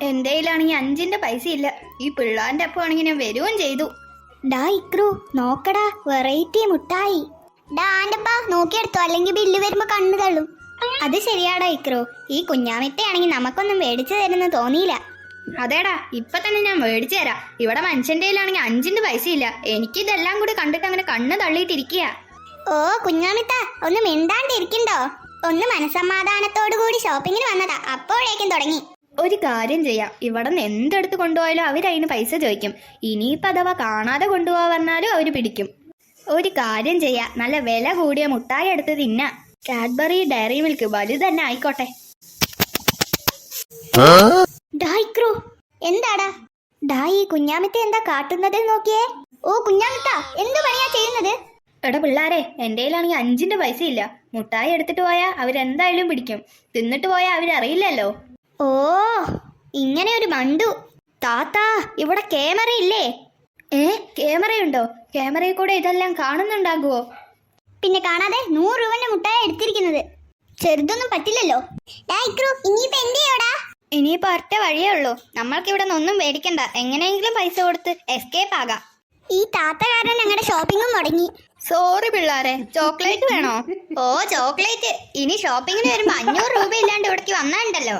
എന്റെ കയ്യിലാണെങ്കിൽ 5ന്റെ പൈസ ഇല്ല. ഈ പിള്ളാന്റെ അപ്പം ആണെങ്കിൽ ഞാൻ വരുകയും ചെയ്തു. ഡാ ഇക്രു നോക്കടാ, വെറൈറ്റി മുട്ടായി. ഡാ ആൻ്റപ്പാ നോക്കിയെടുത്തോ, അല്ലെങ്കിൽ ബില്ല് വരുമ്പോ കണ്ണു തള്ളും. അത് ശരിയാടാ ഇക്രു, ഈ കുഞ്ഞാമിത്തയാണെങ്കിൽ നമുക്കൊന്നും മേടിച്ചു തരുന്ന തോന്നിയില്ല. അതേടാ, ഇപ്പൊ തന്നെ ഞാൻ മേടിച്ചു തരാം. ഇവിടെ മനുഷ്യന്റെ കയ്യിലാണെങ്കിൽ 5ന്റെ പൈസ ഇല്ല. എനിക്കിതെല്ലാം കൂടി കണ്ടിട്ട് അങ്ങനെ കണ്ണ് തള്ളിയിട്ടിരിക്കുക. ഓ കുഞ്ഞാമിത്ത, ഒന്ന് മിണ്ടാണ്ടിരിക്കണ്ടോ? ഒന്ന് മനസമാധാനത്തോടു കൂടി ഷോപ്പിങ്ങിന് വന്നതാ, അപ്പോഴേക്കും തുടങ്ങി. ഒരു കാര്യം ചെയ്യാം, ഇവിടെ നിന്ന് എന്തെടുത്ത് കൊണ്ടുപോയാലും അവരതിന് പൈസ ചോദിക്കും. ഇനിയിപ്പോൾ അഥവാ കാണാതെ കൊണ്ടുപോകാൻ പറഞ്ഞാലും അവർ പിടിക്കും. ഒരു കാര്യം ചെയ്യാം, നല്ല വില കൂടിയ മുട്ടായി എടുത്ത് തിന്നാ. കാഡ്ബറി ഡയറി മിൽക്ക് വലുത് തന്നെ ആയിക്കോട്ടെ. ഡായിക്രു എന്താടാ? ഡാ ഈ കുഞ്ഞാമിത്ത എന്താ കാട്ടുന്നത് നോക്കിയേ. ഓ കുഞ്ഞാമിത്ത, എന്ത് പണിയാ ചെയ്യുന്നത്? എടാ പിള്ളാരെ, എൻ്റെ കയ്യിലാണെങ്കിൽ 5ന്റെ പൈസ ഇല്ല. മുട്ടായി എടുത്തിട്ട് പോയാൽ അവരെന്തായാലും പിടിക്കും. തിന്നിട്ട് പോയാൽ അവരറിയില്ലല്ലോ. ഓ ഇങ്ങനെ ഒരു മണ്ടു. താത്താ, ഇവിടെ ക്യാമറ ഇല്ലേ? ക്യാമറയുണ്ടോ? ക്യാമറയിൽ കൂടെ ഇതെല്ലാം കാണുന്നുണ്ടാകുവോ? പിന്നെ കാണാതെ 100 രൂപന്റെ മുട്ടായി എടുത്തിരിക്കുന്നത്. ചെറുതൊന്നും പറ്റില്ലല്ലോ. ഇനിയിപ്പോ എന്ത് ചെയ്യോടാ? ഇനിയിപ്പോ ഒറ്റ വഴിയേ ഉള്ളൂ. നമ്മൾക്ക് ഇവിടെ നിന്നൊന്നും മേടിക്കണ്ട. എങ്ങനെയെങ്കിലും പൈസ കൊടുത്ത് എസ്കേപ്പ് ആകാം. ഈ താത്ത കാരണം ഞങ്ങളുടെ ഷോപ്പിംഗും മുടങ്ങി. സോറി പിള്ളാരെ, ചോക്ലേറ്റ് വേണോ? ഓ ചോക്ലേറ്റ്. ഇനി ഷോപ്പിങ്ങിന് വരുമ്പോ 500 രൂപ ഇല്ലാണ്ട് ഇവിടേക്ക് വന്നാണ്ടല്ലോ.